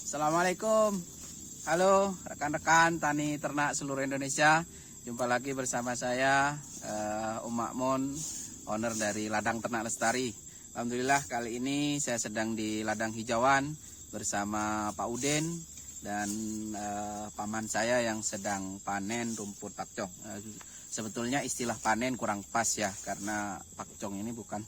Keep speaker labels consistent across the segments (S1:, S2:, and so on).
S1: Assalamualaikum. Halo rekan-rekan tani ternak seluruh Indonesia. Jumpa lagi bersama saya Makmun, owner dari Ladang Ternak Lestari. Alhamdulillah kali ini saya sedang di ladang hijauan bersama Pak Udin dan paman saya yang sedang panen rumput pakcong. Sebetulnya istilah panen kurang pas ya, karena pakcong ini bukan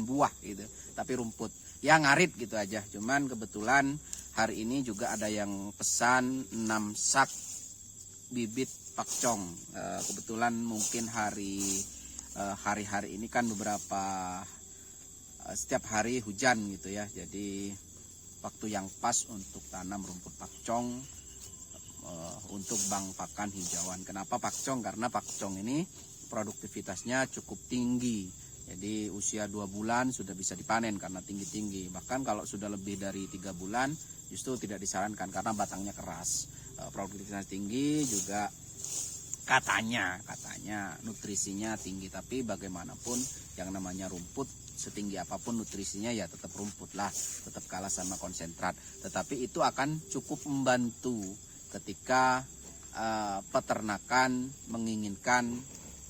S1: buah gitu, tapi rumput. Ya ngarit gitu aja. Cuman kebetulan hari ini juga ada yang pesan 6 sak bibit pakcong. Kebetulan mungkin hari-hari ini kan beberapa setiap hari hujan gitu ya. Jadi waktu yang pas untuk tanam rumput pakcong untuk bank pakan hijauan. Kenapa pakcong? Karena pakcong ini produktivitasnya cukup tinggi. Jadi usia 2 bulan sudah bisa dipanen karena tinggi-tinggi. Bahkan kalau sudah lebih dari 3 bulan justru tidak disarankan karena batangnya keras. Produktivitas tinggi juga katanya nutrisinya tinggi. Tapi bagaimanapun yang namanya rumput, setinggi apapun nutrisinya ya tetap rumput lah, tetap kalah sama konsentrat. Tetapi itu akan cukup membantu ketika peternakan menginginkan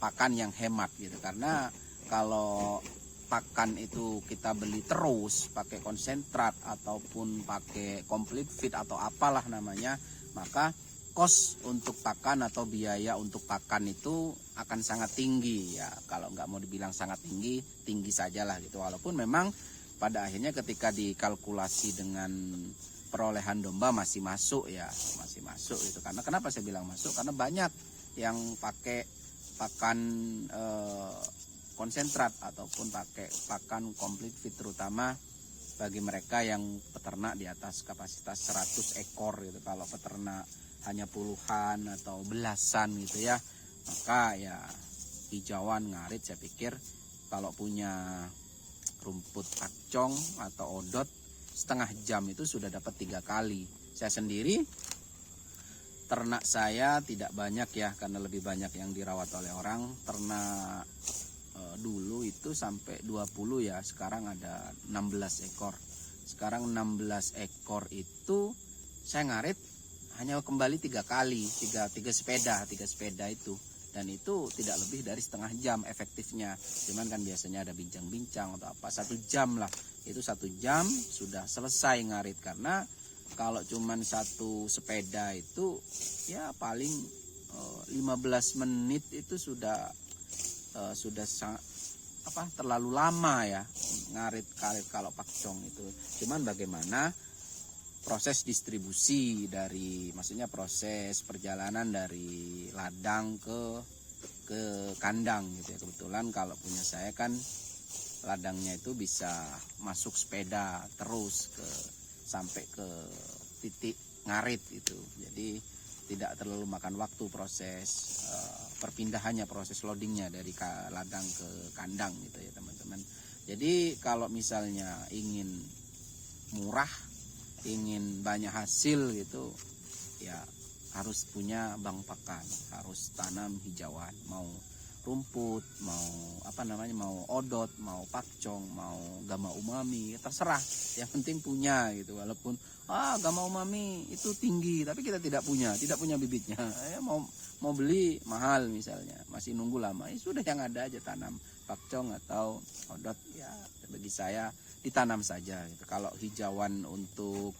S1: pakan yang hemat gitu. Karena kalau pakan itu kita beli terus pakai konsentrat ataupun pakai complete feed atau apalah namanya, maka kos untuk pakan atau biaya untuk pakan itu akan sangat tinggi ya. Kalau nggak mau dibilang sangat tinggi, tinggi sajalah gitu. Walaupun memang pada akhirnya ketika dikalkulasi dengan perolehan domba masih masuk ya, masih masuk itu. Karena kenapa saya bilang masuk? Karena banyak yang pakai pakan konsentrat ataupun pakai pakan complete feed, terutama bagi mereka yang peternak di atas kapasitas 100 ekor gitu. Kalau peternak hanya puluhan atau belasan gitu ya, maka ya hijauan ngarit saya pikir kalau punya rumput pakcong atau odot setengah jam itu sudah dapat 3 kali. Saya sendiri ternak saya tidak banyak ya, karena lebih banyak yang dirawat oleh orang. Ternak dulu itu sampai 20 ya, sekarang ada 16 ekor. Sekarang 16 ekor itu saya ngarit hanya kembali 3 kali, 3 sepeda itu. Dan itu tidak lebih dari setengah jam efektifnya. Cuman kan biasanya ada bincang-bincang atau apa, 1 jam lah. Itu 1 jam sudah selesai ngarit. Karena kalau cuman 1 sepeda itu ya paling 15 menit itu sudah sangat terlalu lama ya ngarit kalau pakcong itu. Cuman bagaimana proses distribusi dari, maksudnya proses perjalanan dari ladang ke kandang gitu ya. Kebetulan kalau punya saya kan ladangnya itu bisa masuk sepeda terus sampai ke titik ngarit itu. Jadi tidak terlalu makan waktu proses perpindahannya, proses loadingnya dari ladang ke kandang gitu ya teman-teman. Jadi kalau misalnya ingin murah, ingin banyak hasil gitu ya, harus punya bank pakan, harus tanam hijauan, mau rumput, mau mau odot, mau pakcong, mau gama umami, terserah, yang penting punya gitu. Walaupun gama umami itu tinggi tapi kita tidak punya bibitnya ya, mau beli mahal misalnya, masih nunggu lama, ya sudah yang ada aja tanam pakcong atau odot ya. Bagi saya ditanam saja gitu. Kalau hijauan untuk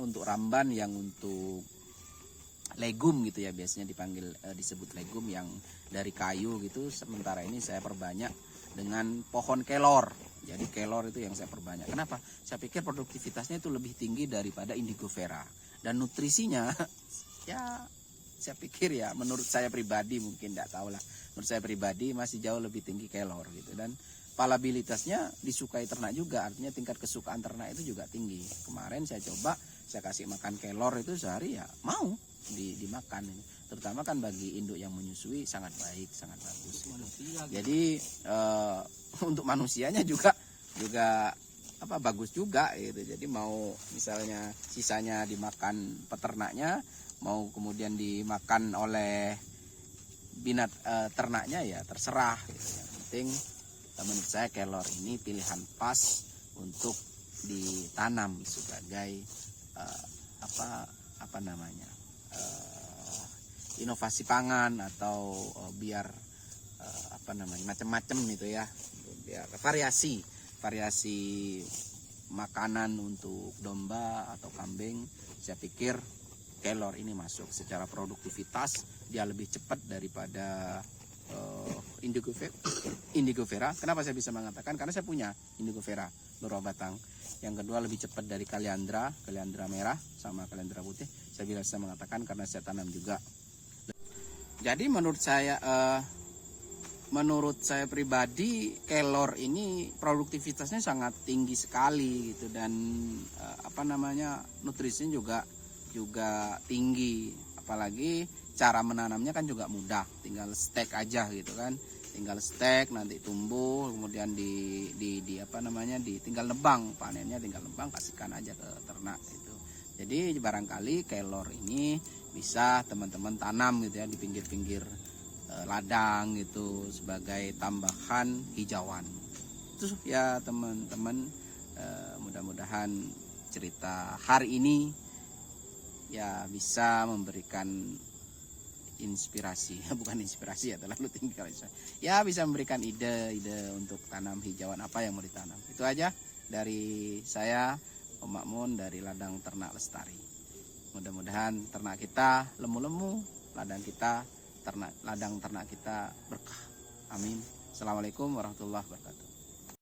S1: untuk ramban, yang untuk legum gitu ya, biasanya disebut legum yang dari kayu gitu. Sementara ini saya perbanyak dengan pohon kelor. Jadi kelor itu yang saya perbanyak. Kenapa? Saya pikir produktivitasnya itu lebih tinggi daripada indigo vera. Dan nutrisinya ya saya pikir ya, menurut saya pribadi, mungkin tidak tahu lah, menurut saya pribadi masih jauh lebih tinggi kelor gitu. Dan palabilitasnya disukai ternak juga, artinya tingkat kesukaan ternak itu juga tinggi. Kemarin saya coba, saya kasih makan kelor itu sehari ya mau dimakan. Terutama kan bagi induk yang menyusui sangat baik, sangat bagus gitu. Jadi untuk manusianya juga bagus juga gitu. Jadi mau misalnya sisanya dimakan peternaknya, mau kemudian dimakan oleh binat ternaknya ya terserah gitu. Yang penting menurut saya kelor ini pilihan pas untuk ditanam sebagai inovasi pangan atau biar macam-macam gitu ya, biar variasi makanan untuk domba atau kambing. Saya pikir kelor ini masuk secara produktivitas, dia lebih cepat daripada Indigo Vera. Kenapa saya bisa mengatakan? Karena saya punya Indigo Vera beberapa batang. Yang kedua, lebih cepat dari Kaliandra merah sama Kaliandra putih. Saya bisa mengatakan karena saya tanam juga. Jadi menurut saya pribadi, kelor ini produktivitasnya sangat tinggi sekali gitu, dan nutrisinya juga tinggi. Apalagi cara menanamnya kan juga mudah, tinggal stek aja gitu kan, tinggal stek nanti tumbuh, kemudian tinggal nebang, panennya tinggal nebang, kasihkan aja ke ternak itu. Jadi barangkali kelor ini bisa teman-teman tanam gitu ya di pinggir-pinggir ladang gitu sebagai tambahan hijauan. Itu ya teman-teman, mudah-mudahan cerita hari ini ya bisa memberikan inspirasi, bukan inspirasi ya, terlalu tinggi kalau ya, bisa memberikan ide-ide untuk tanam hijauan apa yang mau ditanam. Itu aja dari saya, Om Makmun dari Ladang Ternak Lestari. Mudah-mudahan ternak kita lemu-lemu, ladang ternak kita berkah. Amin. Assalamualaikum warahmatullahi wabarakatuh.